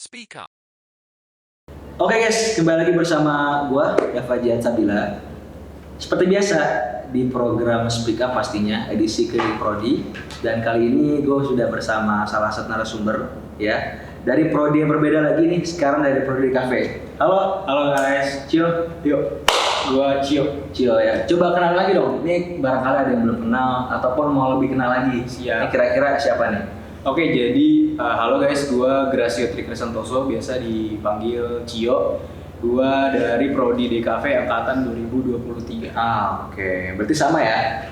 Speak up. Oke guys, kembali lagi bersama gua Dava Jihan Sabila. Seperti biasa di program Speak Up pastinya edisi Keliling Prodi, dan kali ini gue sudah bersama salah satu narasumber ya dari prodi yang berbeda lagi nih, sekarang dari prodi Cafe. Halo guys, Cio. Yuk, gua Cio. Cio ya. Coba kenal lagi dong. Ini barangkali ada yang belum kenal ataupun mau lebih kenal lagi. Siap. Ini kira-kira siapa nih? Oke, jadi halo guys, gua Gracio Trikrisantoso, biasa dipanggil Cio. Gua dari Prodi DKV angkatan 2023. Oke. Berarti sama ya?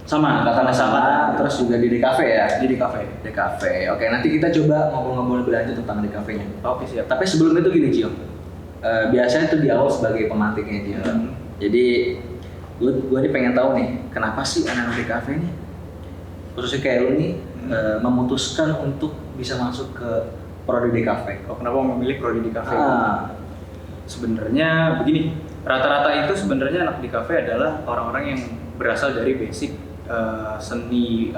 Sama, Angkatan sama, angkatan. terus juga di DKV ya? Di DKV. DKV. Oke, nanti kita coba ngobrol-ngobrol lebih lanjut tentang DKV-nya. Oke, siap. Tapi sebelum itu gini, Cio. Biasanya tuh di awal sebagai pemantiknya, Cio. Jadi gue nih pengen tahu nih, kenapa sih anak-anak DKV nih, khususnya kayak lu nih, memutuskan untuk bisa masuk ke prodi DKV? Oh, kenapa memilih Prodi DKV? Ah, Sebenarnya begini, rata-rata itu sebenarnya anak DKV adalah orang-orang yang berasal dari basic seni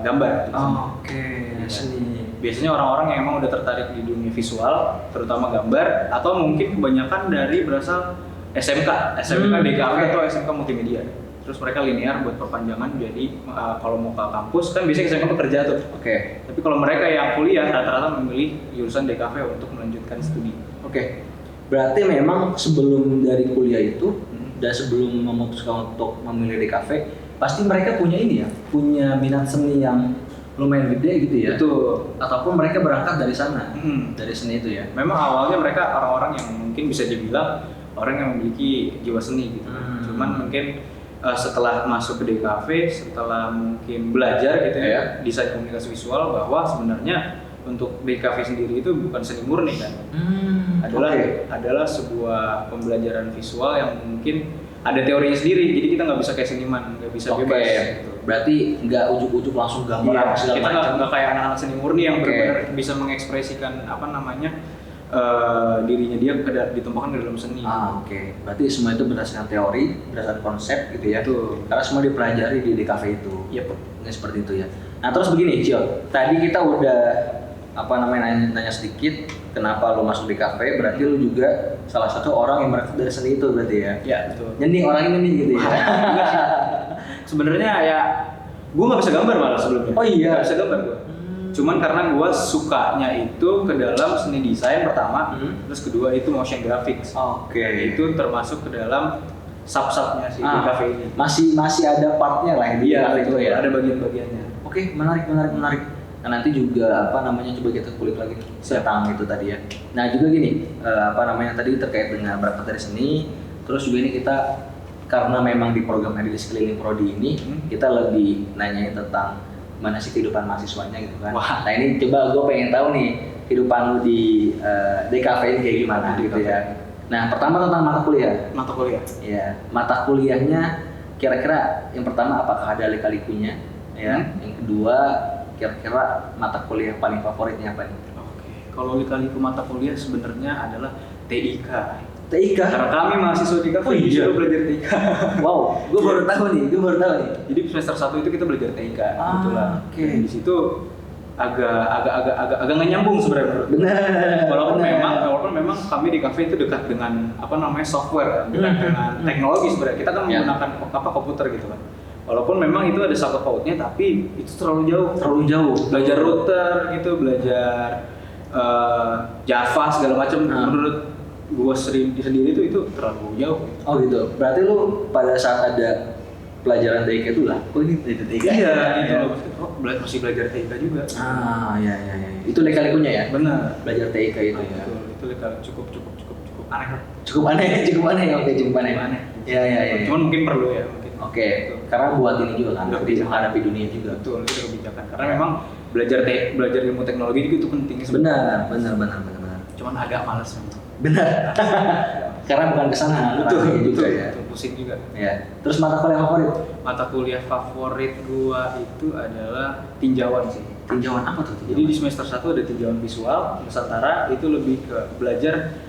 gambar. Oke, seni. Biasanya orang-orang yang emang udah tertarik di dunia visual, terutama gambar, atau mungkin kebanyakan dari berasal SMK DKV oke. atau SMK multimedia. Terus mereka linear buat perpanjangan, jadi kalau mau ke kampus kan biasanya SMK bekerja tuh. Oke, Tapi kalau mereka yang kuliah rata-rata memilih jurusan DKV untuk melanjutkan studi. oke. Berarti memang sebelum dari kuliah itu dan sebelum memutuskan untuk memilih DKV, pasti mereka punya ini ya, punya minat seni yang lumayan gede gitu ya. Betul. Ataupun mereka berangkat dari sana, Hmm. dari seni itu ya. Memang awalnya mereka orang-orang yang mungkin bisa dibilang orang yang memiliki jiwa seni gitu. Cuman mungkin setelah masuk ke DKV, setelah mungkin belajar gitu ya, desain komunikasi visual, bahwa sebenarnya untuk DKV sendiri itu bukan seni murni kan. Adalah sebuah pembelajaran visual yang mungkin ada teorinya sendiri. Jadi kita nggak bisa kayak seniman, nggak bisa Oke. bebas gitu. Berarti nggak ujuk-ujuk langsung gambar Iya, apa segala kita macam. nggak kayak anak-anak seni murni yang Oke. benar-benar bisa mengekspresikan dirinya dia ditumpahkan ke dalam seni. Oke. Berarti semua itu berdasarkan teori, berdasarkan konsep gitu ya. Betul. Karena semua dipelajari di DKV itu. Yep. Ini seperti itu ya. Nah terus begini, Cio. Tadi kita udah nanya sedikit kenapa lu masuk DKV. Berarti lu juga salah satu orang yang berangkat dari seni itu berarti ya. Ya betul. Jadi orang ini nih gitu ya. Sebenarnya ya, gue nggak bisa gambar malah sebelumnya. Oh iya? Nggak bisa gambar gue. Cuman karena gue sukanya itu ke dalam seni desain pertama, terus kedua itu motion graphics. Oke. Itu termasuk ke dalam sub-subnya si DKV ini. Masih ada partnya lah di Iya, DKV itu betul. ya. Ada bagian-bagiannya. Oke, menarik. Nah, nanti juga coba kita kulik lagi nih tentang itu tadi ya. Nah juga gini, tadi terkait dengan berangkat dari seni, terus juga ini kita karena memang di program edisi Keliling Prodi ini kita lebih nanyain tentang mana sih kehidupan mahasiswanya gitu kan. Wah. Nah ini coba gue pengen tahu nih kehidupan lu di DKV ini kayak gimana Di gitu DKV. ya. Nah pertama tentang mata kuliah. Mata kuliah. Ya, mata kuliahnya kira-kira yang pertama apakah ada lika-likunya ya? Yang kedua kira-kira mata kuliah paling favoritnya apa nih? Oke. Kalau lika-liku mata kuliah sebenarnya adalah TIK. TIK. Karena kami mahasiswa DKV Oh, iya. disuruh belajar TIK. Wow, gue baru tahu nih. Jadi semester 1 itu kita belajar TIK kebetulan. Oke. Dan di situ agak nggak nyambung sebenarnya menurut gue. Benar. Walaupun memang kami di kafe itu dekat dengan software, dekat dengan teknologi sebenarnya. Kita kan Ya. menggunakan komputer gitu kan. Walaupun memang itu ada sangkut pautnya, tapi itu terlalu jauh. Terlalu jauh. Belajar router gitu, belajar Java segala macam. Menurut gua sendiri itu terlalu jauh. Oh gitu. Berarti lu pada saat ada pelajaran TIK itu lah. Kok ini belajar TIK? Iya, gitu Ya. loh. Oh, masih belajar TIK juga. Iya. Itu lika-likunya ya? Benar. Belajar TIK itu ya. Betul. Itu cukup aneh lah. Cukup aneh. Oke, cukup aneh. Aneh. Iya. Cuman mungkin perlu ya mungkin. Oke, karena buat ini juga kan, Udah lebih bisa. menghadapi dunia juga. Betul, itu kebijakan. Karena memang belajar ilmu teknologi itu penting Benar. Cuman agak malas memang. Benar. Karena bukan kesana, arahnya juga ya. Betul, pusing juga. Ya. Terus mata kuliah favorit? Mata kuliah favorit gua itu adalah tinjauan sih. Tinjauan apa tuh? Jadi di semester 1 ada tinjauan visual Nusantara, itu lebih ke belajar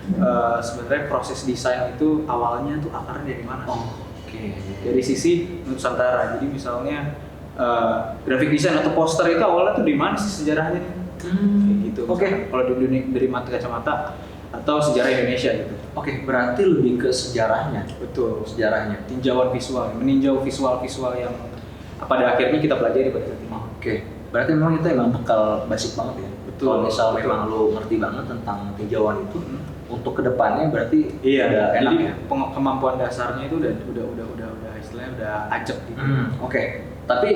sebenarnya proses desain itu awalnya tuh akarnya dari mana sih? Oke. Dari sisi Nusantara. Jadi misalnya graphic design atau poster itu awalnya tuh di mana sih sejarahnya? Kayak gitu. gitu. Oke. Kalau dari mata kacamata atau sejarah Indonesia gitu. Oke, berarti lebih ke sejarahnya. Betul. Sejarahnya. Tinjauan visual, meninjau visual-visual yang pada akhirnya kita pelajari pada saat ini. Oke. Berarti memang itu emang bekal basic banget ya. Betul. Kalau misal Betul. memang lu ngerti banget tentang tinjauan itu, untuk kedepannya berarti Iya, udah enak jadi ya. kemampuan dasarnya itu udah istilahnya udah ajak gitu. Oke. Tapi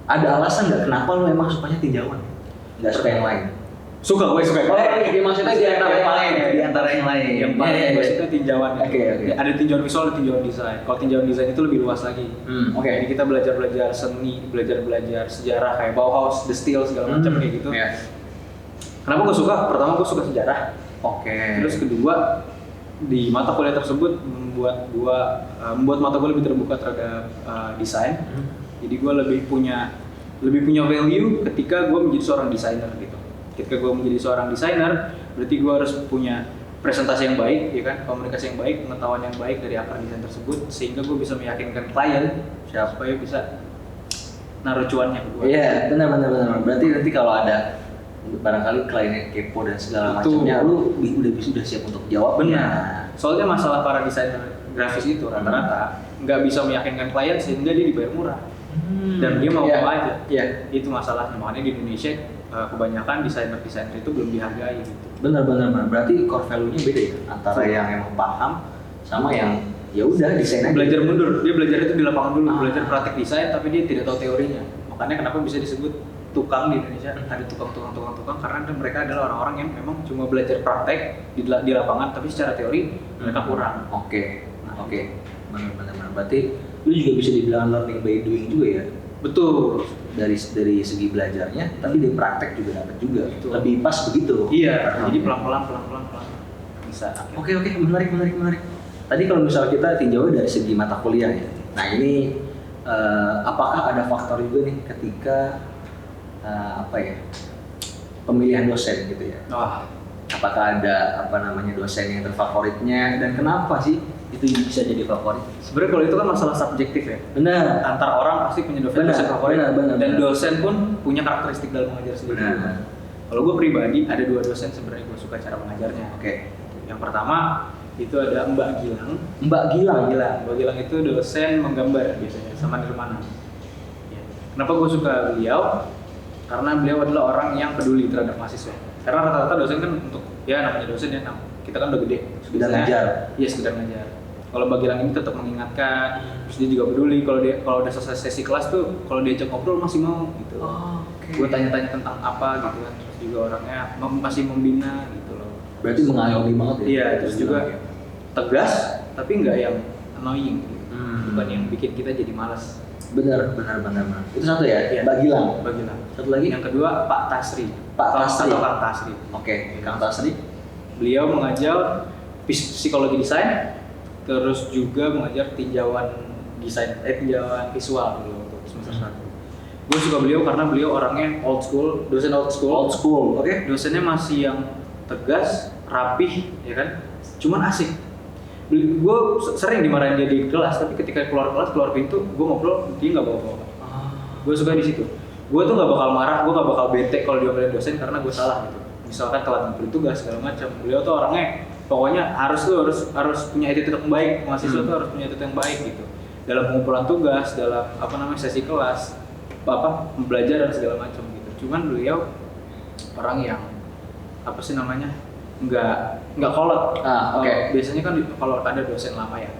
ada alasan nggak kenapa lu emang sukanya tinjauan? Nggak suka yang lain? Suka gue suka. Iya, maksudnya di antara yang lain. Di antara yang lain. Yang paling gue suka tinjauan. Oke. Ada tinjauan visual, ada tinjauan desain. Kalau tinjauan desain itu lebih luas lagi. Oke. Jadi kita belajar seni, belajar sejarah kayak Bauhaus, The Steel segala macam kayak gitu. Iya. Kenapa gue suka? Pertama gue suka sejarah. Oke. Terus kedua di mata kuliah tersebut membuat mata gue lebih terbuka terhadap desain. Jadi gue lebih punya value ketika gue menjadi seorang desainer gitu. Ketika gue menjadi seorang desainer, berarti gue harus punya presentasi yang baik, ya kan, komunikasi yang baik, pengetahuan yang baik dari akar desain tersebut, sehingga gue bisa meyakinkan klien supaya bisa naruh cuannya ke gue. Iya, benar. Berarti nanti kalau ada barangkali kliennya kepo dan segala macamnya, lu udah siap untuk jawab. Benar. Soalnya masalah para desainer grafis itu rata-rata nggak bisa meyakinkan klien sehingga dia dibayar murah. Dan dia mau aja. Iya. Itu masalahnya. Makanya di Indonesia kebanyakan desainer itu belum dihargai gitu. Benar. Berarti core value-nya beda ya antara yang emang paham sama yang ya udah desain aja. Belajar mundur. Dia belajar itu di lapangan dulu, belajar praktik desain tapi dia tidak tahu teorinya. Makanya kenapa bisa disebut tukang di Indonesia, ada tukang karena mereka adalah orang-orang yang memang cuma belajar praktek di lapangan tapi secara teori mereka kurang. Oke. Benar. Berarti lu juga bisa dibilang learning by doing juga ya. Betul. Dari segi belajarnya, tapi di praktek juga dapat juga. Betul. Lebih pas begitu. Iya. Jadi pelan-pelan bisa. Oke, menarik. Tadi kalau misalnya kita tinjau dari segi mata kuliah ya. Nah ini apakah ada faktor juga nih ketika pemilihan dosen gitu ya? Wah. Apakah ada dosen yang terfavoritnya dan kenapa sih itu bisa jadi favorit? Sebenarnya kalau itu kan masalah subjektif ya. Benar. Antar orang pasti punya dosen favorit. Benar. Dan dosen pun punya karakteristik dalam mengajar sendiri. Benar. Kalau gue pribadi ada 2 dosen sebenarnya gue suka cara mengajarnya. Oke. Yang pertama itu ada Mbak Gilang. Mbak Gilang itu dosen menggambar biasanya sama Nirmana. Ya. Kenapa gue suka beliau? Karena beliau adalah orang yang peduli terhadap mahasiswa. Karena rata-rata dosen kan untuk namanya dosen ya, kita kan udah gede. Sekedar ngajar. Iya, sekedar ngajar. Kalau Mbak Gilang ini tetap mengingatkan, terus dia juga peduli kalau udah selesai sesi kelas tuh, kalau diajak ngobrol masih mau gitu. Oke. Gue tanya-tanya tentang apa gitu kan, terus juga orangnya masih membina gitu loh. Berarti mengayomi banget ya? Iya, terus juga tegas, tapi nggak yang annoying gitu. Bukan yang bikin kita jadi malas. Benar. Itu satu ya? Iya. Mbak Gilang. Satu lagi? Yang kedua Pak Tasri. Pak Tasri. Atau Kang Tasri. Oke, Kang Tasri. Beliau mengajar psikologi desain, terus juga mengajar tinjauan visual dulu untuk semester 1. Gue suka beliau karena beliau orangnya old school, dosen old school. Oke. Dosennya masih yang tegas, rapih, ya kan? Cuman asik. Gue sering dimarahin dia di kelas, tapi ketika keluar pintu, gue ngobrol, dia nggak bawa-bawa. Gue suka di situ. Gue tuh nggak bakal marah, gue nggak bakal bete kalau diomelin dosen karena gue salah gitu. Misalkan telat ngumpulin tugas segala macam. Beliau tuh orangnya pokoknya harus punya attitude yang baik, mahasiswa tuh harus punya attitude yang baik gitu. Dalam pengumpulan tugas, dalam sesi kelas, pembelajaran segala macam gitu. Cuman beliau orang yang nggak kolot. Oke. Biasanya kan kalau ada dosen lama ya.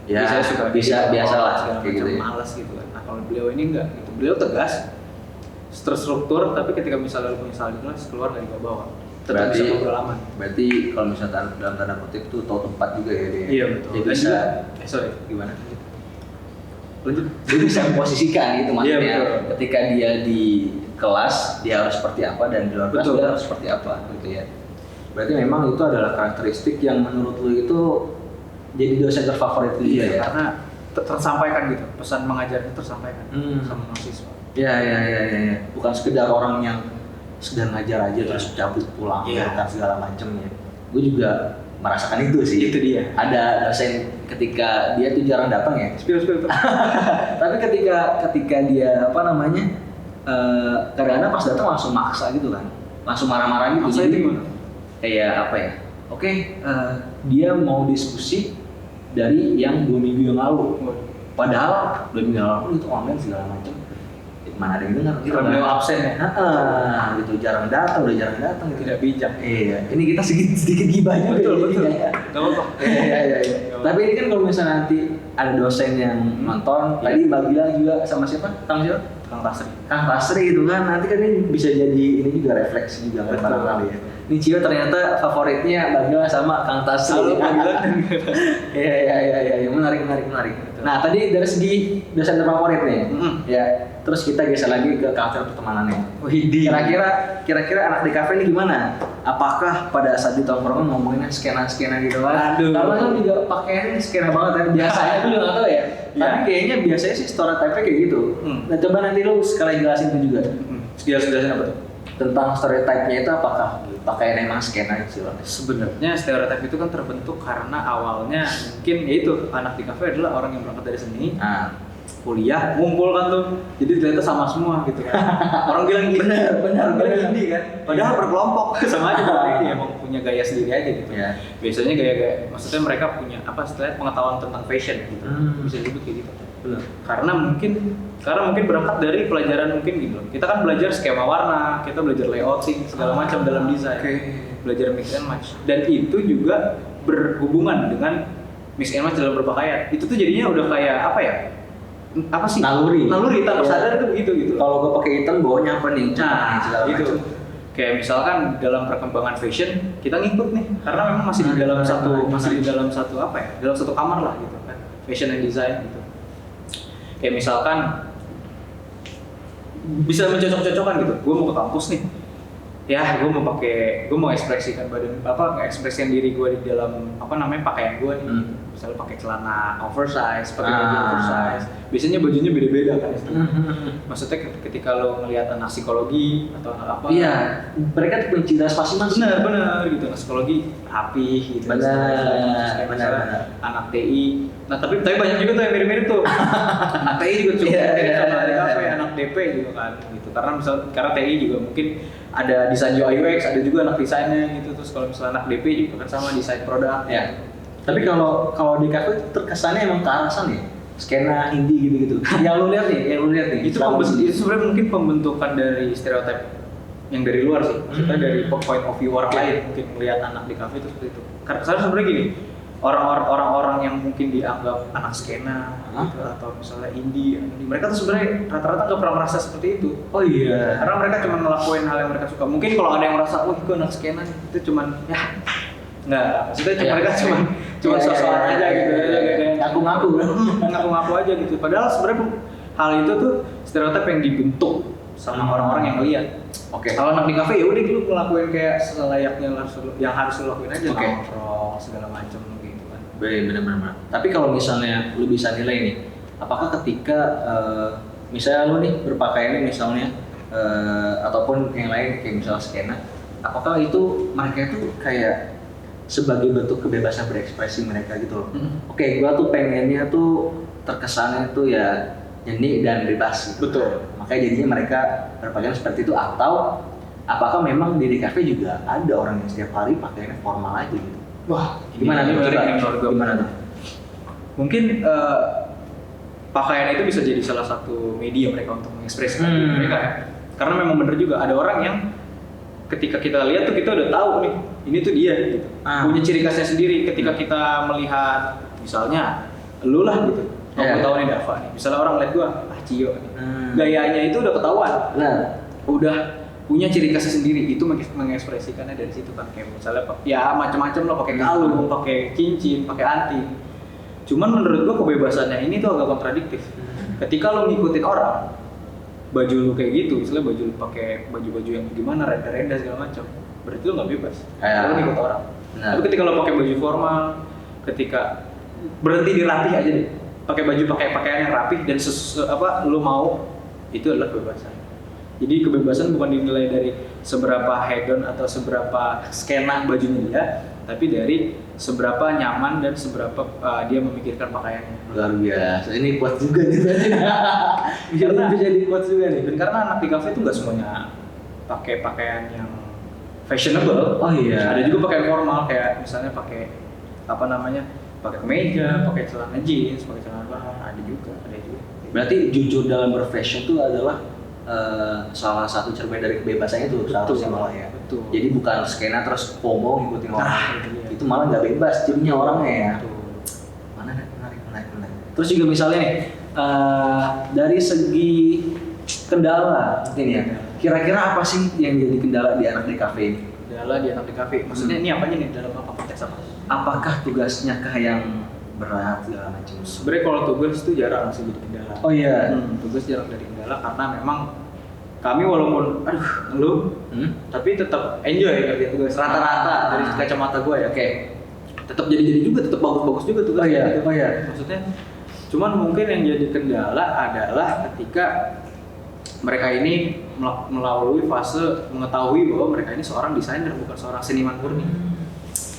Ya, Biasanya suka biasa lah segala kayak macam gitu ya. malas gitu kan. Nah, kalau beliau ini enggak gitu. Beliau tegas, terstruktur, tapi ketika misalnya lu punya salah di kelas keluar nggak dibawa. Tetap bisa ngobrol aman. Berarti kalau misalnya dalam tanda kutip tuh tahu tempat juga ya dia. Iya betul. Dia bisa. Gimana? Lanjut. Dia bisa memposisikan gitu maksudnya. Iya, betul. Ketika dia di kelas dia harus seperti apa dan di luar kelas Betul. dia harus seperti apa gitu ya. Berarti memang itu adalah karakteristik yang menurut lu itu jadi dosen terfavorit lu Iya, ya. karena tersampaikan gitu, pesan mengajarnya tersampaikan sama mahasiswa. Iya. Bukan sekedar orang yang sedang ngajar aja terus cabut pulang kan segala macamnya. Gue juga merasakan itu sih. Itu dia. Ada dosen ketika dia tuh jarang datang ya. Spill. Tapi ketika dia kadang-kadang pas datang langsung maksa gitu kan, langsung marah-marah gitu. Maksa Jadi itu gimana? kayak apa ya? Oke, dia mau diskusi dari yang 2 minggu yang lalu. Padahal 2 minggu yang lalu itu online segala macam. Mana ada yang dengar? Karena beliau absen ya. Gitu jarang datang, udah jarang datang. Gitu. Tidak bijak. Iya, ini kita sedikit gibah juga. Betul, jadi betul. kayak- Gak apa-apa. Iya. Tapi ini kan kalau misalnya nanti ada dosen yang nonton, Iya. tadi Mbak bilang juga sama siapa? Kang siapa? Kang Tasri. Kang Tasri itu kan, nanti kan ini bisa jadi ini juga refleksi juga kan Betul. barangkali ya. Ini Cio ternyata favoritnya Mbak Gila sama Kang Tasri. Halo panggilan dan Iya, menarik. Nah tadi dari segi dosen terfavorit nih, ya. Terus kita geser lagi ke culture pertemanannya. Widih. Kira-kira anak di kafe ini gimana? Apakah pada saat di tongkrongan ngomonginnya skena gitu kan? Aduh. Karena kan juga pakaiannya skena banget kan. Biasanya tuh juga nggak tahu ya. Tapi Iya. kayaknya biasanya sih stereotype kayak gitu. Nah coba nanti lu sekalian jelasin itu juga Jelas-jelasin apa tuh? tentang stereotype-nya itu apakah pakaian emang skena gitu loh. Sebenarnya stereotip itu kan terbentuk karena awalnya mungkin yaitu anak di kafe adalah orang yang berangkat dari seni, Nah, kuliah, ngumpul kan tuh, jadi ternyata sama semua gitu kan. Orang bilang gini, orang bilang indie kan, padahal berkelompok sama aja ini emang punya gaya sendiri aja gitu. ya. Biasanya gaya-gaya, maksudnya mereka punya apa istilahnya pengetahuan tentang fashion gitu, bisa disebut kayak gitu. Benar. Karena mungkin berangkat dari pelajaran mungkin gitu. Kita kan belajar skema warna, kita belajar layouting segala macam dalam desain. Belajar mix and match. Dan itu juga berhubungan dengan mix and match dalam berpakaian. Itu tuh jadinya udah kayak apa ya? Apa sih? Naluri tanpa Iya. sadar itu begitu gitu. Kalau gue pakai hitam bawahnya apa nih? Nah, segala gitu. macam. Kayak misalkan dalam perkembangan fashion kita ngikut nih karena memang masih di dalam satu apa ya? Dalam satu kamar lah gitu kan. Fashion and design gitu. Kayak misalkan bisa mencocok-cocokkan gitu. Gue mau ke kampus nih. Ya, gue mau ekspresikan ekspresikan diri gue di dalam pakaian gue nih. Misalnya pakai celana oversize, pakai baju oversize. Biasanya bajunya beda-beda kan. Maksudnya ketika lo ngelihat anak psikologi atau anak apa? Iya, mereka tuh punya ciri khas masing-masing. Benar gitu. Anak psikologi rapih gitu. Benar. Anak TI. Nah tapi banyak juga tuh yang mirip-mirip tuh. Anak TI juga cukup mirip sama di kafe, anak DP juga kan gitu. Karena TI juga mungkin ada desain UI UX, ada juga anak desainnya gitu. Terus kalau misalnya anak DP juga kan sama desain produk. Ya. Tapi kalau di kafe itu terkesannya emang ke arah sana ya. Skena indie gitu-gitu. yang lu lihat nih. Itu sebenarnya mungkin pembentukan dari stereotip yang dari luar sih. Maksudnya dari point of view orang lain mungkin melihat anak di kafe itu seperti itu. Karena sebenarnya gini, orang-orang yang mungkin dianggap anak skena gitu, atau misalnya indie, mereka tuh sebenarnya rata-rata nggak pernah merasa seperti itu. Oh iya. Karena mereka cuma ngelakuin hal yang mereka suka. Mungkin kalau ada yang merasa, wah gue anak skena nih, itu cuman ya nggak, maksudnya mereka cuma sosokan aja gitu, ngaku-ngaku aja gitu. Padahal sebenarnya hal itu tuh stereotip yang dibentuk sama orang-orang yang ngeliat. Oke. Kalau anak di kafe ya udah lu ngelakuin kayak selayaknya yang harus lu lakuin aja, Oke. nongkrong segala macam gitu kan. Benar. Tapi kalau misalnya lu bisa nilai nih, apakah ketika misalnya lu nih berpakaiannya misalnya ataupun yang lain kayak misalnya skena, apakah itu mereka itu kayak sebagai bentuk kebebasan berekspresi mereka gitu loh. Oke, gua tuh pengennya tuh terkesannya tuh ya nyeni dan bebas gitu. Betul. Makanya jadinya mereka berpakaian seperti itu, atau apakah memang di kafe juga ada orang yang setiap hari pakaiannya formal aja gitu. Wah, Gimana ini tuh? menarik Coba. nih menurut gua. Gimana tuh? Mungkin pakaian itu bisa jadi salah satu media mereka untuk mengekspresikan diri mereka ya. Karena memang bener juga ada orang yang ketika kita lihat tuh kita udah tahu nih ini tuh dia gitu. Punya ciri khasnya sendiri. Ketika kita melihat misalnya lu lah gitu. Aku tahu nih Dava nih. Misalnya orang lihat gua, Cio. Gayanya itu udah ketahuan. Nah, Udah punya ciri khasnya sendiri, itu mengekspresikannya dari situ kan. Kayak misalnya ya macam-macam lo, pakai kalung, pakai cincin, pakai anting. Cuman menurut gua kebebasannya ini tuh agak kontradiktif. Ketika lo ngikutin orang, baju lu kayak gitu, misalnya baju lu pakai baju-baju yang gimana, renda-renda segala macam, berarti lu nggak bebas. Lu ngikut orang. Tapi ketika lo pakai baju formal, ketika berhenti dirapih aja deh, pakai baju pakaian yang rapih dan lu mau, itu adalah kebebasan. Jadi kebebasan bukan dinilai dari seberapa hedon atau seberapa skena bajunya dia, tapi dari seberapa nyaman dan seberapa dia memikirkan pakaiannya. Luar biasa. Ini kuat juga nih. Karena bisa di kuat juga nih. dan karena anak di kafe itu nggak semuanya pakai pakaian yang fashionable. Oh iya. Ada juga pakaian formal kayak misalnya pakai apa namanya, pakai kemeja, pakai celana jeans, pakai celana bahan. Ada juga. Berarti jujur dalam berfashion itu adalah salah satu cermin dari kebebasan itu seharusnya malah ya. Betul. Jadi bukan skena terus FOMO ngikutin orang. itu dia. Itu malah nggak bebas jadinya orangnya ya. Betul. Menarik. Terus juga misalnya nih dari segi kendala mungkin ya. Kira-kira apa sih yang jadi kendala di anak di kafe ini? Kendala di anak di kafe. Maksudnya ini apanya nih, dalam apa konteks apa? Apakah tugasnya kah yang berat segala macam? Sebenarnya kalau tugas itu jarang sih jadi kendala. Oh iya. Tugas jarang jadi kendala karena memang kami walaupun ngeluh, tapi tetap enjoy kerja tugas rata-rata dari kacamata gue ya. Oke. Tetap jadi juga, tetap bagus-bagus juga tugas. Oh iya. gitu. Oh iya. Maksudnya, cuman mungkin yang jadi kendala adalah ketika mereka ini melalui fase mengetahui bahwa mereka ini seorang desainer bukan seorang seniman murni.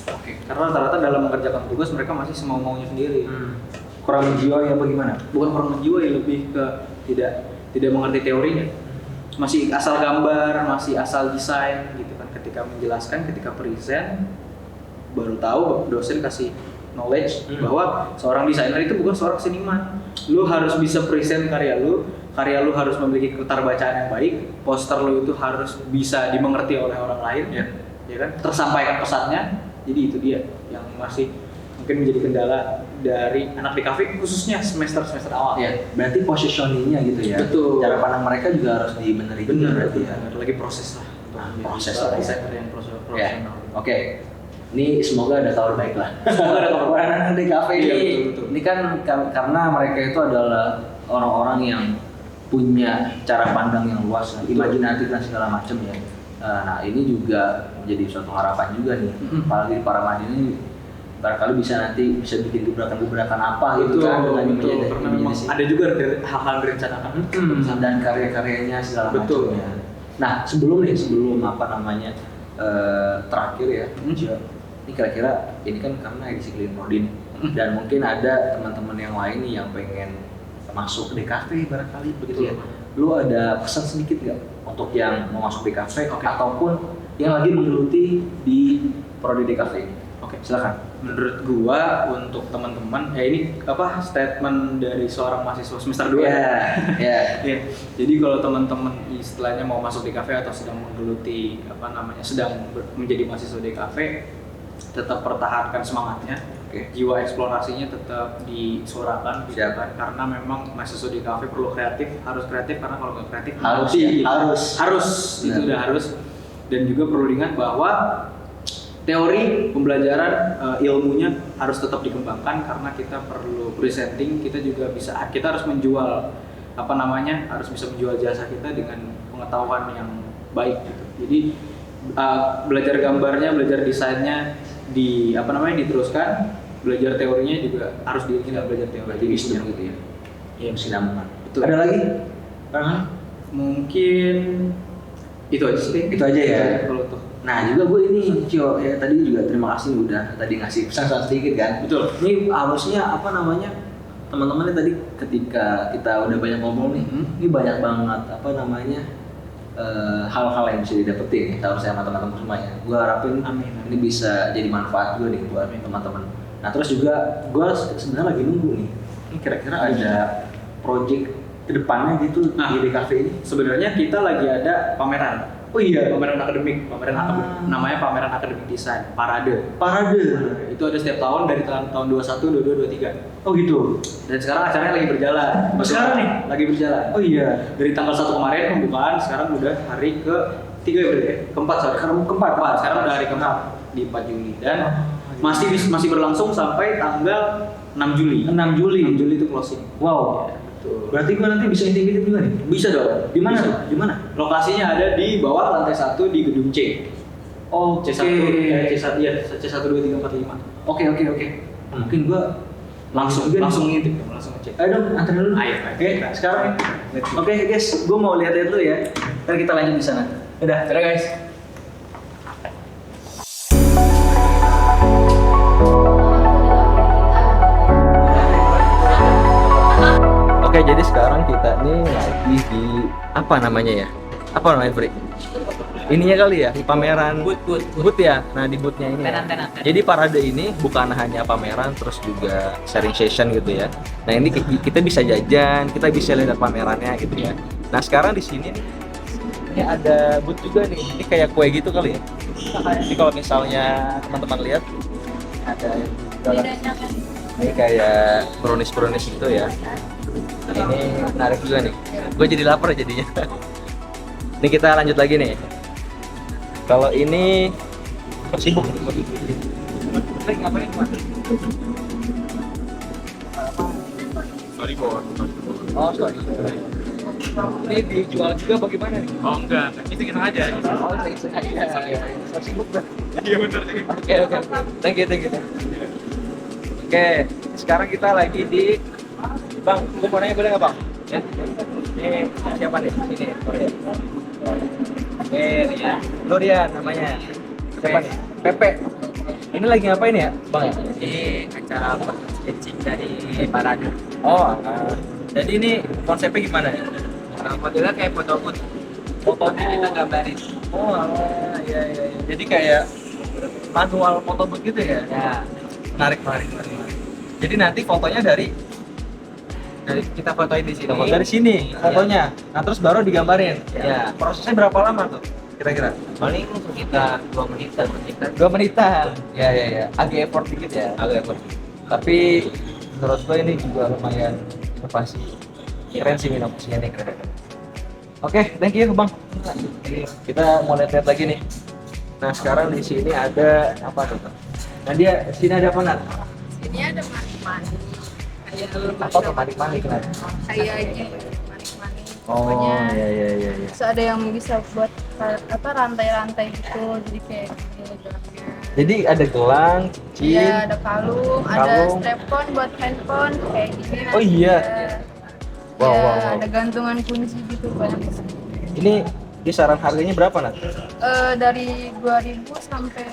Oke. Karena rata-rata dalam mengerjakan tugas mereka masih semau-maunya sendiri. Kurang menjiwai apa gimana? Bukan kurang menjiwai, lebih ke tidak mengerti teorinya. Masih asal gambar, masih asal desain gitu kan. Ketika menjelaskan, ketika present, baru tahu dosen kasih knowledge bahwa seorang desainer itu bukan seorang seniman. Lu harus bisa present karya lu harus memiliki ketarbacaan yang baik, poster lu itu harus bisa dimengerti oleh orang lain, ya kan? Tersampaikan pesannya. Jadi itu dia yang masih mungkin menjadi kendala dari anak di kafe khususnya semester awal. Ya, berarti positioningnya gitu ya. Betul. Cara pandang mereka juga harus dibenerin juga berarti ya. Lagi proses lah. Proses lah. Desainer yang profesional. Ya. Oke. Ini semoga ada kabar baik lah. Semoga ada kabar baik anak di kafe Iya, ini. betul. Ini kan karena mereka itu adalah orang-orang yang punya cara pandang yang luas, imajinatif dan segala macam ya. Nah ini juga menjadi suatu harapan juga nih, apalagi para mahasiswa ini barangkali bisa bikin gebrakan-gebrakan apa gitu kan dengan betul. Karena memang ada juga hal-hal direncanakan dan karya-karyanya segala macamnya. Nah sebelum terakhir ya, ini kira-kira ini kan karena edisi Clean Prodi dan mungkin ada teman-teman yang lain nih yang pengen masuk di kafe barangkali begitu ya. Lu ada pesan sedikit nggak untuk yang mau masuk di kafe ataupun yang lagi menggeluti di prodi di kafe ini? Oke, silakan. Menurut gua untuk teman-teman, ini statement dari seorang mahasiswa semester 2. Ya. Jadi kalau teman-teman istilahnya mau masuk di kafe atau sedang menggeluti sedang menjadi mahasiswa di kafe, tetap pertahankan semangatnya. Jiwa eksplorasinya tetap disuarakan gitu kan, karena memang mahasiswa di kafe perlu harus kreatif karena kalau nggak kreatif harus itu udah harus. Dan juga perlu diingat bahwa teori pembelajaran ilmunya harus tetap dikembangkan karena kita perlu presenting, kita harus menjual harus bisa menjual jasa kita dengan pengetahuan yang baik gitu. Jadi belajar gambarnya, belajar desainnya diteruskan, belajar teorinya juga harus diiringi dengan belajar teori gitu ya. Iya, kesinambungan. Betul. Ada lagi? Mungkin itu aja sih. Itu aja ya. Kalau tuh. Nah juga gue ini Cio, ya tadi juga terima kasih udah tadi ngasih pesan sedikit kan. Betul. Ini harusnya teman-teman tadi ketika kita udah banyak ngomong nih, ini banyak banget hal-hal yang bisa didapetin nih harusnya sama teman-teman semua ya. Gue harapin ini bisa jadi manfaat juga nih buat teman-teman. Nah terus juga gue sebenarnya lagi nunggu nih, ini kira-kira ada project kedepannya gitu di DKV ini. Sebenarnya kita lagi ada pameran. Oh iya, pameran akademik, namanya pameran akademik desain, Parade. Itu ada setiap tahun dari tahun 21, 22, 23. Oh gitu. Dan sekarang acaranya lagi berjalan. Sekarang nih? Lagi berjalan. Oh iya. Dari tanggal 1 kemarin pembukaan, sekarang udah hari ke-3 ya berarti ya? Keempat. Sekarang udah hari keempat di 4 Juli. Dan masih berlangsung sampai tanggal 6 Juli. 6 Juli itu closing. Wow. Berarti gue nanti bisa intip-intip juga nih? Bisa dong. Di mana? Lokasinya ada di bawah lantai 1 di gedung C. Oh, C1, C1, C1, 2, 3, 4, 5. Oke. Mungkin gue langsung juga langsung nih. ngintip, langsung ngecek. Ayo dong, antar dulu. Ayo, Oke, sekarang ya. Oke guys, gue mau lihat-lihat dulu ya. Ntar kita lanjut di sana. Udah. Dadah guys. Oke, jadi sekarang kita nih lagi di apa namanya ya? Apa namanya, Fri? Ininya kali ya, pameran booth ya. Nah, di boothnya ini. Tenan. Jadi parade ini bukan hanya pameran, terus juga sharing session gitu ya. Nah, ini kita bisa jajan, kita bisa lihat pamerannya gitu ya. Nah, sekarang di sini nih, ini ada booth juga nih. Ini kayak kue gitu kali ya. Jadi kalau misalnya teman-teman lihat ada ini kayak brownies gitu ya. Nah, ini menarik juga nih. Gue jadi lapar jadinya. Ini kita lanjut lagi nih. Kalau ini sibuk. Lagi ngapain, Mas? Storyboard. Oh, sorry. Ini dijual juga bagaimana nih? Oh enggak, itu kita aja. Oh, iya. Sibuk dah. Iya benar. Oke. Thank you. Oke, sekarang kita lagi di Bang, gue mau nanya boleh nggak Bang? Ya. Ini siapa nih? Sini, Rian. Oke, Rian. Lo Rian namanya. Siapa nih? Pepe. Ini lagi ngapain ya, Bang? Ini acara sketching dari Parade. Oh, jadi ini konsepnya gimana nih? Modelnya kayak foto booth. Kita gambarin. Oh, iya. Jadi kayak manual foto booth gitu ya? Ya, Menarik. Jadi nanti fotonya dari kita fotoin di sini. dari sini fotonya. Nah, terus baru digambarin. Ya. Prosesnya berapa lama tuh? Kira-kira? Paling sekitar 2 menitan. 2 menitan. Ya. Agak effort dikit ya. Tapi menurut gue ini juga lumayan inovasi. Keren sih inovasinya nih, keren. Oke, thank you Bang. Kita mau lihat lagi nih. Nah, sekarang di sini ada apa tuh? Nah, sini ada apa, Nat? Ini ada manik-manik. Kayak Apa tuh manik-manik, Nat? kayaknya manik-manik. Oh, Pokoknya iya. terus ada yang bisa buat rantai-rantai gitu. Jadi kayak gini gelangnya. Jadi ada gelang, cincin. Iya, ada kalung, ada Kalung. strap-on buat handphone kayak gini. Oh, nanti iya. ya. Wow, Ya, wow. ada gantungan kunci gitu banyak banget. Ini kisaran harganya berapa, Nat? Dari 2000 sampai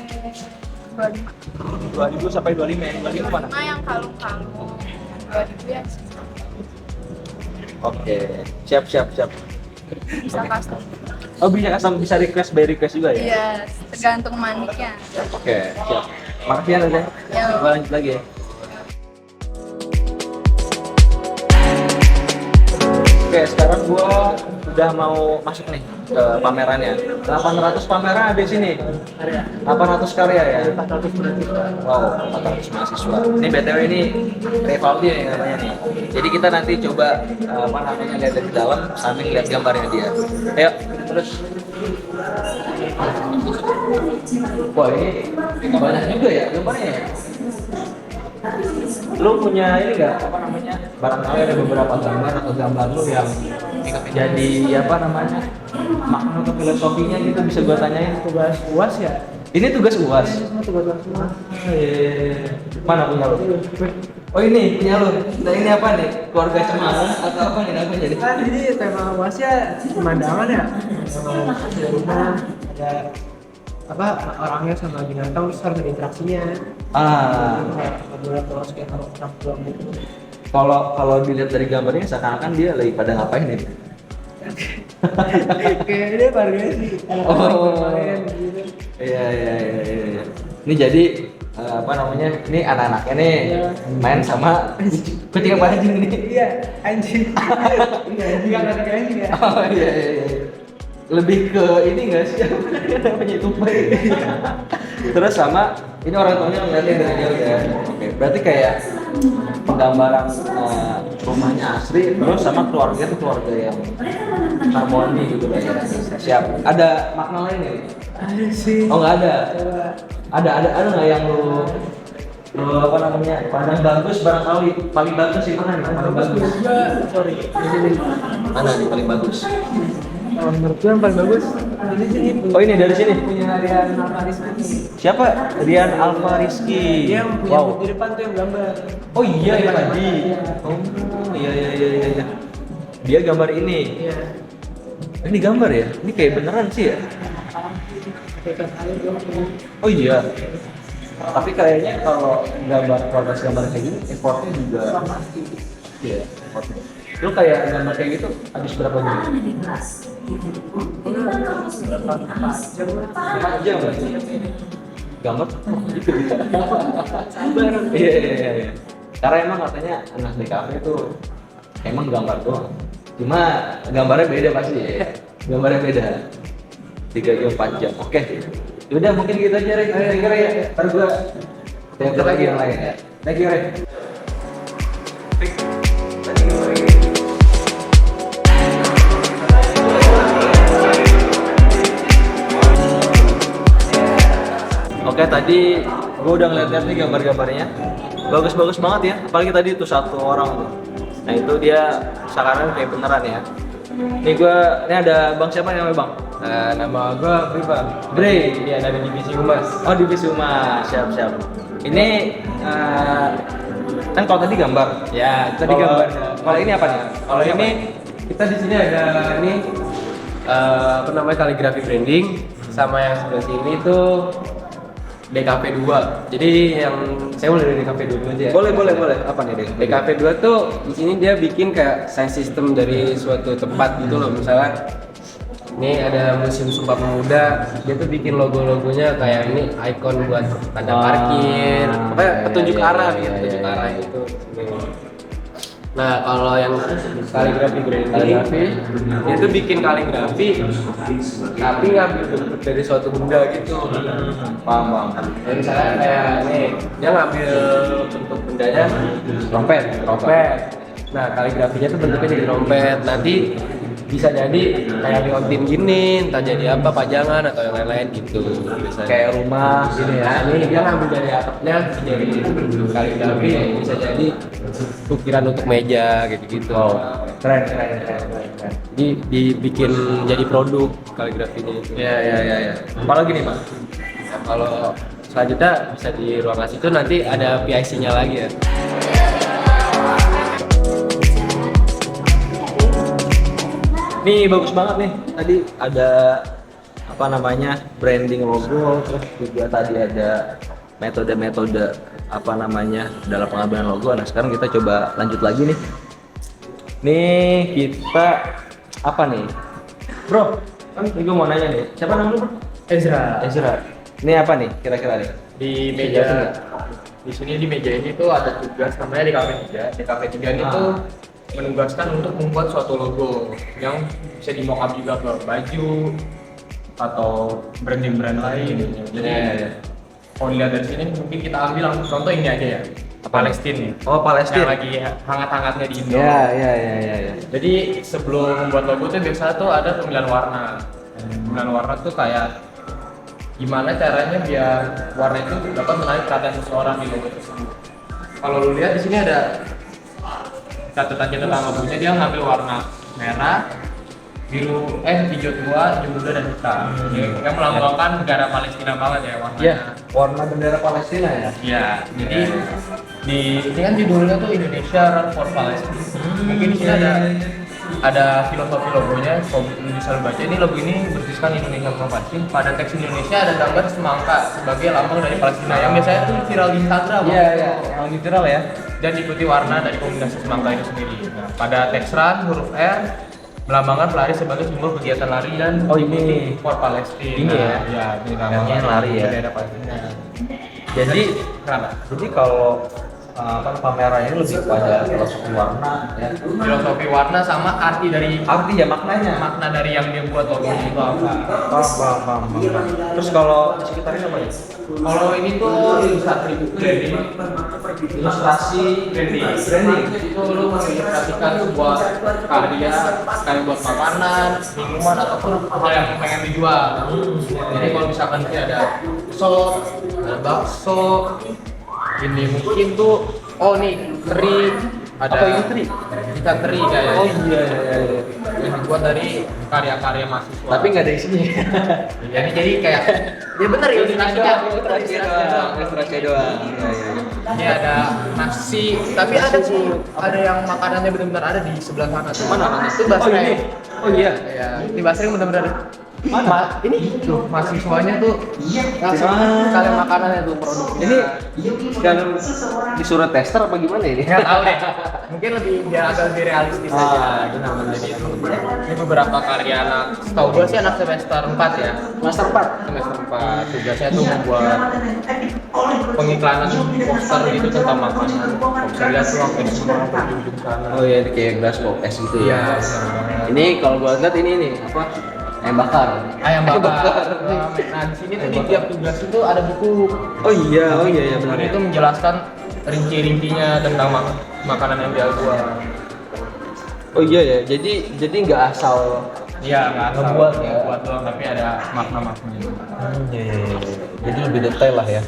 25. 2000 sampai 25 ya. 25 mana? Nah, yang kalung-kalung 2000 ya Oke. Siap. bisa custom. Oh, bisa request by request juga ya? Iya, tergantung maniknya. Oke, siap. Makasih ya, Nat. Ya. Gua lanjut lagi ya. Oke, sekarang gua udah mau masuk nih ke pamerannya. 800 pameran ada di sini. 800 karya ya. 400 mahasiswa. Wow, 400 mahasiswa. Ini BTW ini Rivaldi nih namanya nih. Jadi kita nanti coba apa namanya lihat dari dalam sambil lihat gambarnya dia. Ayo, terus. Wah, ini banyak juga ya gambarnya ya. Lu punya ini nggak apa namanya barangkali ada beberapa gambar atau gambar lu yang jadi apa namanya makna atau filosofinya gitu bisa gua tanyain. Tugas UAS ya? Ini tugas UAS. Tugas semua. Mana punya lu? Oh, ini punya lu. Nah, ini apa nih? Keluarga cemara atau apa nih namanya jadi? Kan jadi tema UASnya pemandangan ya. Ada rumah, ada apa orangnya sama binatang, terus harus ada interaksinya. Boleh terus kayak taruh doang gitu. Kalau dilihat dari gambarnya seakan-akan dia lagi pada ngapain nih? Kayak dia barangnya sih. Main gitu. Iya. Ini jadi apa namanya? Ini anak-anaknya nih main sama kucing apa anjing nih? Iya, anjing. Iya, anjing anak anjing ya. Oh iya. Lebih ke ini nggak sih? Namanya tupai. Terus sama ini orang tuanya ngeliatin dari jauh ya. Oke, berarti kayak penggambaran rumahnya asri, terus sama keluarga itu keluarga yang harmoni gitu ya. Siap. Ada makna lain nggak? Ada sih. Oh, nggak ada. Coba. Ada nggak yang lu apa namanya pandang bagus barangkali paling bagus sih mana nih paling bagus? Juga, sorry. Di sini. Mana nih paling bagus? Kalau menurut gue yang paling bagus ini sih. Oh ini dari sini. Punya Rian Alfariski. Siapa? Rian Alfariski. Dia yang punya di depan tuh yang gambar. Oh iya yang tadi. Oh iya. Dia gambar ini. Iya. Ini gambar ya? Ini kayak beneran sih ya? Oh iya. Tapi kayaknya kalau progres gambar kayak gini, effortnya juga. Iya. Effortnya. Lu kayak gambar kayak gitu habis berapa jam? 4 jam berarti. Gambar gitu bisa. Iya. Karena emang katanya anak DKV itu emang gambar doang. Cuma gambarnya beda pasti ya. Gambarnya beda. 3 jam 4 jam. Oke. Udah mungkin kita aja Re. Thank you Re. Ntar gua tanya lagi yang lain ya. Thank you Re. Oke, tadi gue udah ngeliat-liat nih gambar-gambarnya. Bagus-bagus banget ya. Apalagi tadi tuh satu orang tuh. Nah itu dia sekarang kayak beneran ya. Ini ada bang siapa namanya bang? Nama gue Briva. Bre. Iya dari divisi humas. Oh divisi humas, siap. Ini kan kalau tadi gambar. Ya tadi gambar. Kalau ini apa nih? Kalau ini kita di sini ada ini apa namanya kaligrafi branding sama yang sebelah sini tuh DKV 2. Jadi yang saya mulai dari DKV 2 dulu aja ya. Boleh. Apa nih DKV 2 tuh di sini dia bikin kayak size system dari suatu tempat gitu loh. Misalnya ini ada Museum Sumpah Pemuda, dia tuh bikin logo-logonya kayak ini ikon buat tanda parkir. Pokoknya petunjuk arah gitu, petunjuk arah gitu. Nah, kalau yang kaligrafi branding, dia tuh bikin kaligrafi tapi ngambil bentuk dari suatu benda gitu. Paham. Jadi misalnya kayak nih, dia ngambil bentuk bendanya trompet. Nah, kaligrafinya tuh bentuknya jadi trompet. Nanti bisa jadi kayak liontin gini, entah jadi apa, pajangan atau yang lain-lain gitu. Bisa Kayak rumah gini ya. Ini dia ngambil dari atapnya jadi itu bentuk kaligrafi yang bisa jadi ukiran untuk meja gitu-gitu. Oh, keren. Jadi dibikin jadi produk kaligrafinya itu. Iya. Apalagi nih, Pak? Nah, kalau selanjutnya bisa di ruangan situ nanti ada PIC-nya lagi ya. Nih bagus banget nih. Tadi ada apa namanya branding logo, terus juga tadi ada metode-metode apa namanya dalam pengambilan logo. Nah sekarang kita coba lanjut lagi nih. Nih kita apa nih, bro? Kan gue mau nanya nih. Siapa nama lu bro? Ezra. Ini apa nih kira-kira nih? Di meja di sini di meja ini tuh ada tugas namanya di KP3. Di KP3 ini tuh menugaskan untuk membuat suatu logo yang bisa di mock up juga ke baju atau brand lain. Jadi kalau dilihat dari sini mungkin kita ambil langsung contoh ini aja ya. Palestina. Oh Palestina. Yang lagi hangat-hangatnya di Indo. Iya. Jadi sebelum membuat logo tuh biasa tuh ada pemilihan warna. Pemilihan warna tuh kayak gimana caranya biar warna itu dapat menarik perhatian seseorang di logo tersebut. Kalau lu lihat di sini ada catatan logonya, dia ngambil warna merah, biru, hijau tua, hijau muda dan hitam. Yang melambangkan negara Palestina banget ya warnanya. Iya, warna bendera Palestina ya. Iya, jadi di ini kan judulnya tuh Indonesia Run for Palestine. Mungkin di sini ada filosofi logonya. Kalau bisa lu baca, ini logo ini bertuliskan Indonesia for Palestine. Pada teks Indonesia ada gambar semangka sebagai lambang dari Palestina yang biasanya tuh viral di Instagram. Iya, yang viral ya. Dan diikuti warna dari kombinasi semangka itu sendiri. Nah, pada teks run huruf R melambangkan pelari sebagai simbol kegiatan lari dan ini for Palestine. Ini ya. Ya, ini yang lari ya. Bendera Palestina. Jadi kenapa? Jadi kalau pameran ini lebih pada filosofi warna ya. Filosofi warna sama arti ya maknanya. Makna dari yang dia buat logo itu apa? Paham. Terus kalau di sekitarnya apa ya? Kalau ini tuh ilustrasi branding. Itu lu mengilustrasikan sebuah karya kayak buat makanan, minuman ataupun hal yang pengen dijual. Jadi kalau misalkan ini ada sop, ada bakso, ini mungkin tuh nih teri, ada apa ini teri? ikan teri kayaknya. Oh iya. terbuat dari karya-karya mahasiswa. Tapi nggak ada isinya. Jadi kayak Ya bener ya, Ilustrasi doang. ini ada nasi, tapi ada sih ada yang makanannya benar-benar ada di sebelah sana tuh. Mana? Itu basreng. Oh iya. Ya, di basreng benar-benar ini tuh mahasiswanya tuh langsung sekalian makanannya tuh produksinya. Ini yang disuruh tester apa gimana ini? Nggak tahu deh, mungkin biar agak lebih realistis aja. Benar. Jadi ini beberapa karya anak, setahu gue sih anak semester 4 ya. Master 4. Semester 4 tugasnya tuh membuat pengiklanan poster gitu tentang makanan. Kalau bisa lihat tuh sampai di semua ujung sana. Oh iya, kayak grass pop es gitu ya. Iya. Ini kalau gua lihat ini nih apa? Ayam bakar. Ayam bakar. Nah di sini tuh di tiap tugas itu ada buku. Oh iya ya benar. Buku itu menjelaskan rinci-rincinya tentang makanan yang dia buat. Oh iya ya. Jadi nggak asal. Iya, nggak ngebuat ya, buat doang, tapi ada makna-maknanya. Iya. Jadi lebih detail lah ya.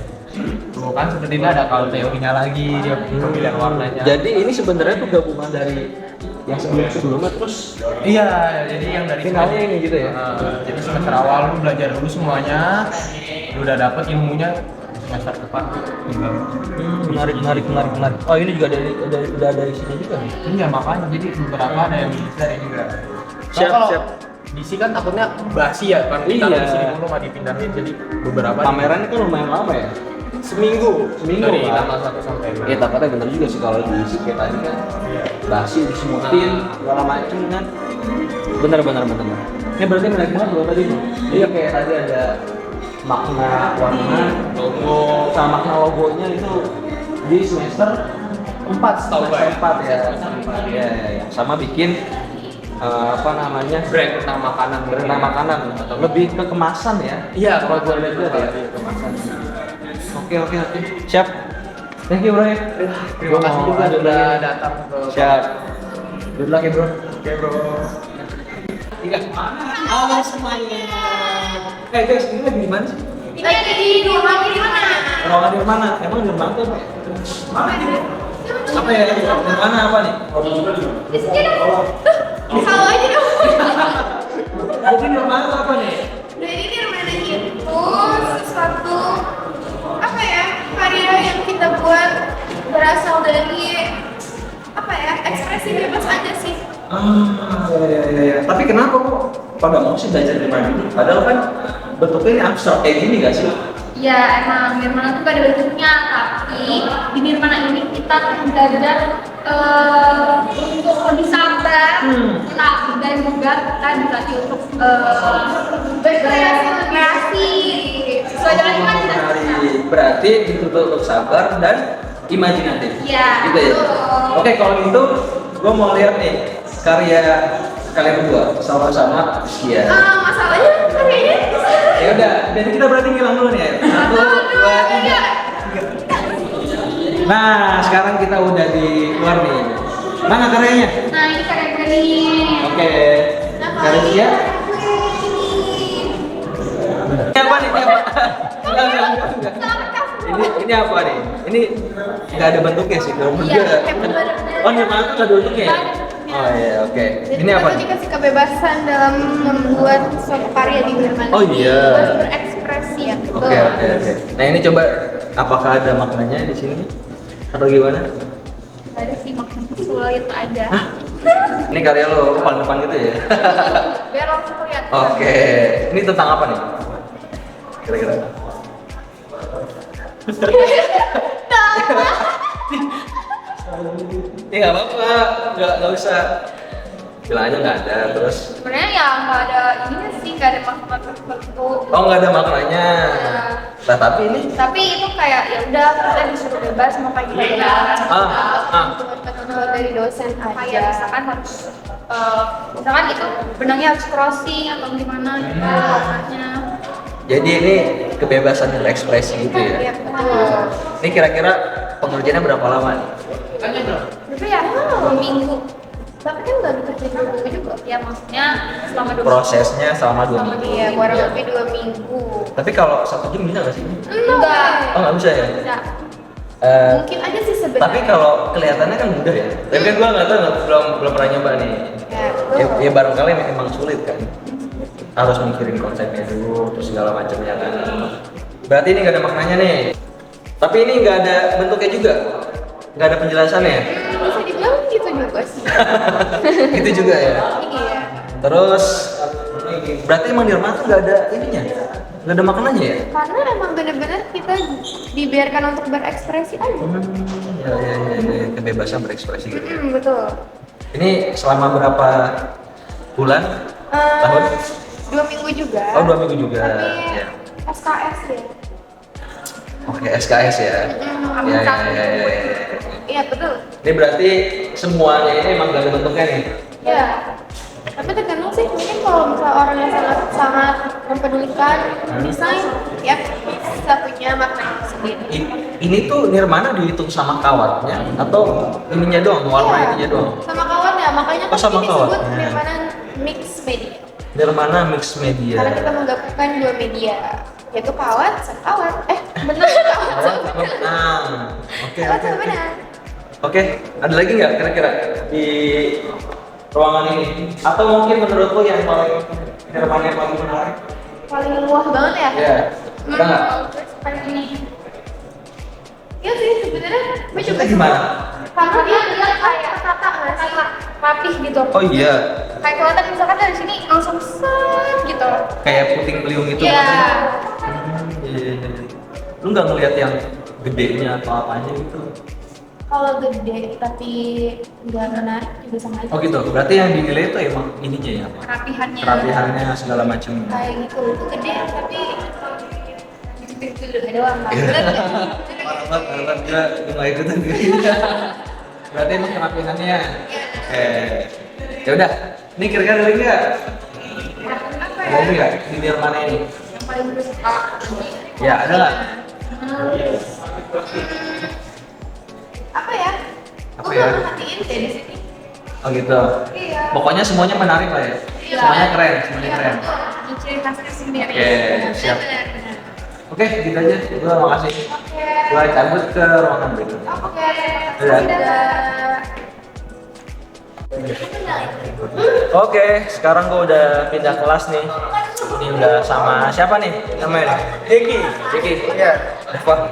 Tuh kan seperti ini ada kalau teorinya lagi, dia pemilihan warnanya. Jadi ini sebenarnya tuh gabungan dari yang sebelumnya terus Iya, jadi yang dari finalnya ini gitu ya. Jadi semester awal lu belajar dulu semuanya, lu udah dapet ilmunya semester depan tinggal. Menarik. Oh ini juga udah ada isinya juga nih. Iya makanya jadi beberapa ada yang dari juga. Siap, Kalau siap. DC kan takutnya basi ya kan kita Iya. di sini dulu nggak dipindahin jadi beberapa Pamerannya kan lumayan lama ya. seminggu dari kan? tanggal 1 sampai 6. Ya takutnya bener juga sih kalau di Sike tadi kan basi disemutin segala macem kan. Bener. Ini berarti menarik banget loh tadi. Iya kayak tadi ada makna warna logo sama makna logonya itu di semester 4 setahu gue ya. 4 ya. Iya. Sama bikin apa namanya brand tentang makanan makanan atau lebih ke kemasan ya. iya kalau gue lihat juga ya Kemasan. Oke. Siap. Thank you bro ya. terima kasih juga sudah datang ke Siap. good luck ya bro. Oke bro. Halo semuanya. Guys, ini lagi di mana sih? Lagi di ruangan di mana? Ruangan di mana? Emang di mana tuh? Mana ini? Apa ya? Di mana apa nih? Di sini dong. Kalau aja dong. Jadi di mana tuh apa nih? Jadi di rumah itu sesuatu apa ya, karya yang kita buat berasal dari apa ya, ekspresi bebas aja sih. Ya. Tapi kenapa kok pada mau sih belajar di mana? Padahal kan bentuknya ini abstrak kayak gini gak sih? Ya emang Nirmana tuh gak ada bentuknya, tapi di Nirmana ini kita belajar untuk lebih sabar, dan juga kita dilatih untuk berkreasi sesuai dengan imajinasi. Berarti dituntut untuk sabar dan imajinatif. Iya, Gitu ya. betul. Oke, kalau gitu gue mau lihat nih karya kalian berdua sama-sama. Iya. Masalahnya karyanya Ya udah, jadi kita berarti ngilang dulu nih ya. 1, 2, 3. Nah, sekarang kita udah di luar nih. Mana karyanya? Nah ini karya gue nih. Oke. Nah, Karya kalau dia. ini Ini apa nih? Ini apa? Enggak. Ini apa nih? Ini nggak ada bentuknya sih, kalau menurut Iya, gue. kayak bener-bener. Oh, ini mana tuh nggak ada bentuknya ya? Nggak ada bentuknya. Oh iya, oke. Jadi Ini apa kita nih? dikasih kebebasan dalam membuat suatu karya di Nirmana. Oh, iya. Bebas berekspresi ya. Oke. Nah ini coba, apakah ada maknanya di sini atau gimana? Ada sih makna sulit aja. Ini karya lo paling depan gitu ya? Biar langsung kelihatan. Oke. Ini tentang apa nih? Kira-kira? Ya nggak apa-apa, nggak usah. Bilang aja nggak ada, terus. Sebenarnya ya nggak ada ininya sih, nggak ada makna tertentu. Oh nggak ada maknanya. Nah tapi ini. Tapi itu kayak ya udah kita disuruh bebas mau kayak gimana. Dari dosen aja. Kayak misalkan harus misalkan itu benangnya harus crossing atau gimana gitu warnanya. Jadi ini kebebasan berekspresi gitu ya. Iya betul. Ini kira-kira pengerjaannya berapa lama nih? Tapi ya 2 minggu. Tapi kan nggak dikerjain 2 minggu juga. Ya maksudnya selama 2 minggu. Prosesnya selama 2 Selama minggu. dia kurang lebih 2 minggu. Tapi kalau 1 jam bisa nggak sih? Enggak. Oh nggak bisa ya? Bisa. Eh, Mungkin aja sih sebenarnya. tapi kalau kelihatannya kan mudah ya. Tapi kan gua nggak tahu, belum pernah nyoba nih. Ya, Ya barangkali memang sulit kan. Harus mikirin konsepnya dulu, terus segala macamnya kan. Berarti ini nggak ada maknanya nih. Tapi ini nggak ada bentuknya juga, nggak ada penjelasannya. Bisa dibilang gitu juga sih. Itu juga ya. Iya. Terus berarti emang di rumah tuh nggak ada ininya, nggak ada maknanya ya? Karena emang bener-bener kita dibiarkan untuk berekspresi aja. Ya, kebebasan berekspresi gitu. Betul. Ini selama berapa bulan? Tahun? 2 minggu juga. Oh 2 minggu juga. Tapi Ya. SKS ya. Oke, SKS ya. Ambil satu. Ya. Iya betul. Ini berarti semuanya ini emang gak ada bentuknya nih. Ya. Tapi tergantung sih, mungkin kalau misalnya orang yang sangat mempedulikan desain, ya bisa punya makna sendiri. Ini tuh Nirmana dihitung sama kawatnya atau ininya doang, warna ininya doang? Sama kawan ya, makanya kan sama ini kawan. disebut Nirmana Mix Media. Nirmana Mix Media. Karena kita menggabungkan 2 media, yaitu kawat sama kawat. Bener kawat sama benang. Nah, oke. Kawat sama benang. Oke, ada lagi nggak kira-kira di ruangan ini? Atau mungkin menurut lo yang paling Nirmana yang paling menarik? Paling wah banget ya? Iya. Ada nggak? Paling ini. Iya sih, sebenarnya gue juga Maksudnya gimana? karena dia kayak tertata nggak sih, rapih gitu. Oh iya, Kayak kelihatan misalkan dari sini langsung set gitu. kayak puting beliung itu. Iya. Iya. Lu nggak ngelihat yang gedenya atau apanya gitu? Kalau gede tapi nggak menarik juga sama aja. Oh gitu. Berarti yang dinilai itu emang ininya ya, Pak? Kerapihannya. Kerapihannya segala macam. Kayak gitu, itu gede tapi gitu doang. Parah banget gue nggak ikutan. Berarti emang kerapihannya. Ya udah. Ini kira-kira ada lagi nggak? Apa Ada ya? lagi nggak di Nirmana ini? Yang paling gue suka. Ya ada nggak? Apa ya? Apa Gue ya? belum merhatiin deh di sini. Oh gitu. Iya. Pokoknya semuanya menarik lah ya. Iya. Semuanya keren, semuanya Iya, keren. betul. Ada ciri khasnya sendiri. Oke, siap. Benar-benar. Oke, gitu aja. Gue makasih. Oke. Gue cabut ke ruangan berikutnya. Oke. Dadah. Dadah. Oke, sekarang gue udah pindah kelas nih. Ini udah sama siapa nih namanya? Jeki. Jeki. Iya. Apa?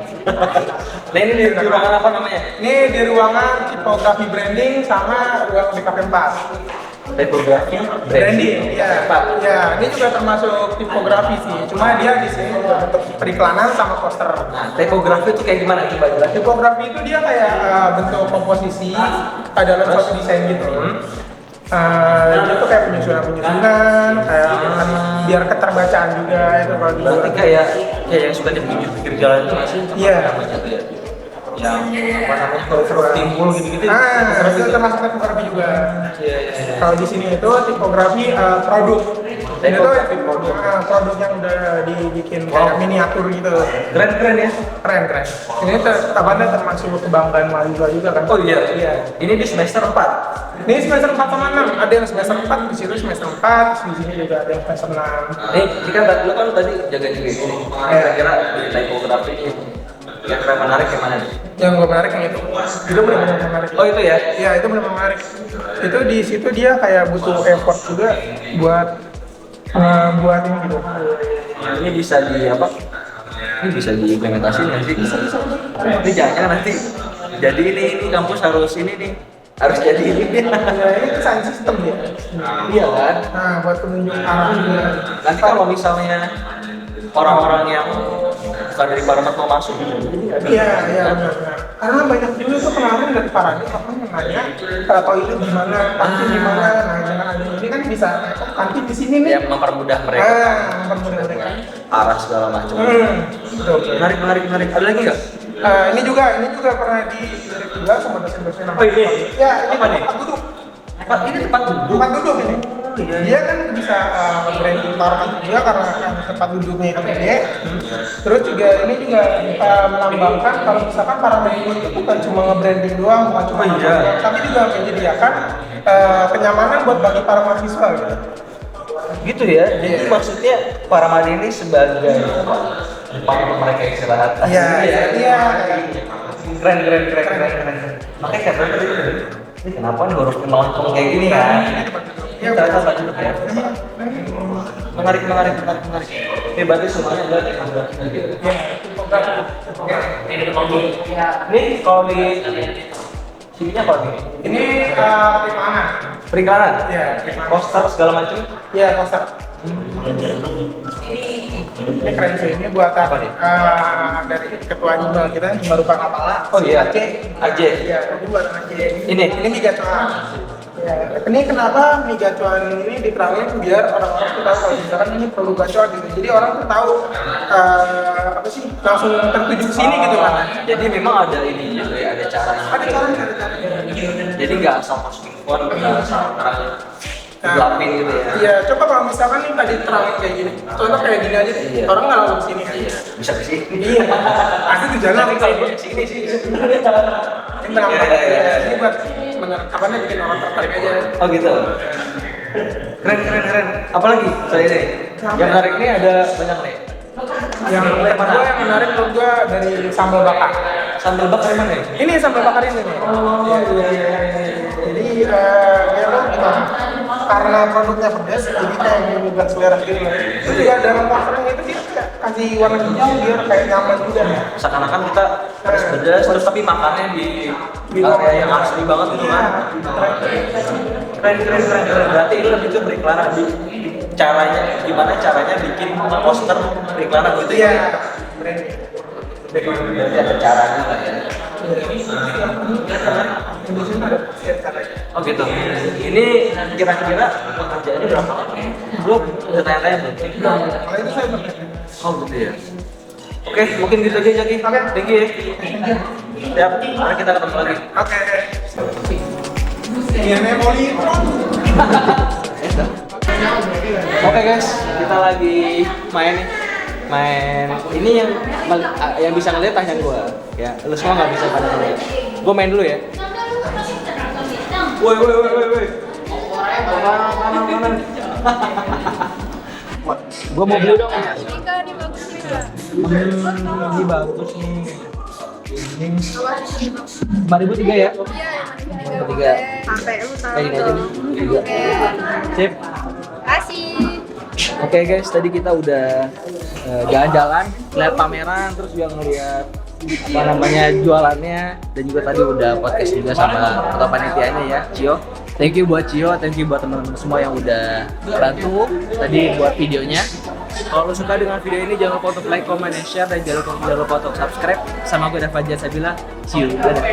Nah ini di ruangan apa namanya? Ini di ruangan tipografi branding sama ruang DKP 4. Tipografi Branding, iya. Empat. Ya, ini juga termasuk tipografi sih. Cuma dia di sini untuk periklanan sama poster. Nah, tipografi itu kayak gimana? Coba jelasin. Tipografi itu dia kayak bentuk komposisi dalam suatu desain gitu. Dia tuh kayak penyusunan, kayak biar keterbacaan juga itu kalau di Berarti kayak yang suka di pinggir jalan itu masih Iya. namanya tuh ya? Yang apa namanya huruf-huruf timbul gitu-gitu. itu termasuk tipografi juga. Iya. Kalau di sini itu tipografi produk. Ini tuh produk yang udah dibikin kayak miniatur gitu. Keren ya. Keren. Ini kabarnya termasuk kebanggaan mahasiswa juga kan? Oh iya. Iya. Ini di semester 4. Ini semester 4 sama 6. Ada yang semester 4 di situ semester 4, di sini juga ada yang semester 6. Nih, jika lu kan tadi jaga-jaga ini. Kira-kira di tipografi ini yang menarik yang mana nih? Yang gue menarik yang itu. Itu benar-benar menarik. Oh itu ya? Iya, itu benar-benar menarik. Itu di situ dia kayak butuh effort juga buat ini gitu. Ini bisa di apa? Ini bisa diimplementasi nggak sih? Bisa. Ini jangan nanti jadi ini kampus harus ini nih. Harus jadi ini. Ini desain sistem ya. Iya kan? Nah, buat penunjuk arah juga. Nanti kalau misalnya orang-orang yang bukan dari Paramat mau masuk Iya, benar. Karena banyak juga tuh kemarin dari Paramat orang yang nanya toilet di mana, kantin di mana. Nah, dengan adanya ini kan bisa kantin di sini nih. yang mempermudah mereka Mempermudah mereka. arah segala macam. Betul. Menarik. Ada lagi nggak? Ini juga pernah dilirik juga sama dosen-dosen nama. Oh, ini? Ya, ini Apa nih? tempat duduk. Ini tempat duduk. Tempat duduk ini. iya. Dia kan bisa branding Paramat juga karena tempat duduknya itu gede. Terus juga ini juga melambangkan kalau misalkan Paramat itu bukan cuma nge-branding doang, bukan cuma tapi juga menyediakan kenyamanan buat bagi para mahasiswa gitu. Gitu ya. Jadi maksudnya Paramat ini sebagai tempat untuk mereka istirahat. Iya. Keren. Makanya kata tadi, ini kenapa nih huruf melengkung kayak gini ya? Kita baca dulu ya. Menarik. Ini berarti semuanya adalah teknologi gitu. Ini kalau di sininya apa nih? Ini periklanan. Periklanan? Iya, Poster segala macam? Iya, poster. Ini keren sih, ini buatan dari ketua Jimbal kita yang baru Pak Kapala. Oh iya, Aceh. Iya, ini buatan Aceh. Ini mie gacuan. Ya, ini kenapa mie gacuan ini diterangin biar orang-orang tuh tahu kalau misalkan ini produk gacuan gitu. Jadi orang tuh tahu apa sih langsung tertuju ke sini gitu kan. Jadi memang ada ini juga ya, ada caranya. Ada caranya. Jadi nggak asal masukin font, nggak asal gelapin gitu ya. Iya, coba kalau misalkan nih tadi terangin kayak gini. Contoh kayak gini aja deh. Iya. Orang nggak langsung kesini kan. Iya, bisa ke sini. Iya. Asli tujuannya Tapi kalau ke sini sih. ini gampang. Iya. Ini buat apanya bikin orang tertarik aja. Oh gitu. Keren. Apalagi saya ini. Yang menarik nih ada banyak nih. Yang kedua yang menarik menurut gua dari sambal bakar. Sambal bakar mana nih? Ini sambal bakar ini nih. Oh iya. Jadi ya lo gimana? Karena produknya pedas, jadi kayak menggugah selera gitu. Terus juga dalam posternya itu dia kasih warna hijau biar kayak nyaman juga. Seakan-akan kita harus pedas terus tapi makannya di area yang asli banget gitu kan. Keren. Berarti itu lebih ke periklanan di caranya, gimana caranya bikin poster periklanan gitu Iya. ya. Berarti ada caranya lah ya. Oh gitu. Ini kira-kira pekerjaannya berapa lama? Belum udah tanya-tanya belum? Kalau itu saya berkata. Oh gitu ya. Oke, mungkin gitu aja Jaki. Thank you ya. Siap, mari kita ketemu lagi. Oke. Iya, Memolitron. Oke guys, kita lagi main nih. Ini yang bisa ngeliat hanya gua. Ya, lu semua nggak bisa pada ngeliat. Gua main dulu ya. Woi. Mana? Gua mau beli dong. Ini bagus nih. Ini 5.003 ya? 5.003. Sampai lu tahu. Kayak gini aja nih. Tiga. Sip. Kasih. Oke guys, tadi kita udah jalan-jalan, lihat pameran, terus juga ngeliat apa namanya jualannya, dan juga tadi udah podcast juga sama ketua panitianya ya, Cio. Thank you buat Cio, thank you buat teman-teman semua yang udah bantu tadi buat videonya. Kalau lo suka dengan video ini jangan lupa untuk like, comment, dan share, dan jangan lupa untuk subscribe. Sama gue Dafa Jat Sabila, see you. Dadah.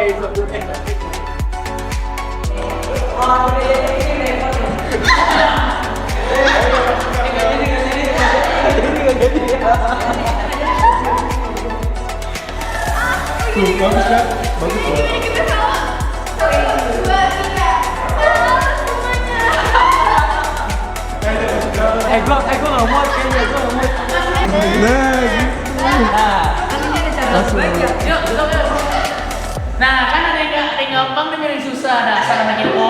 Bagus kan? Bagus ya. Gue nggak mau kayaknya, gue nggak mau. Nah, kan ada yang gampang dan yang susah. Nah, asal anak info.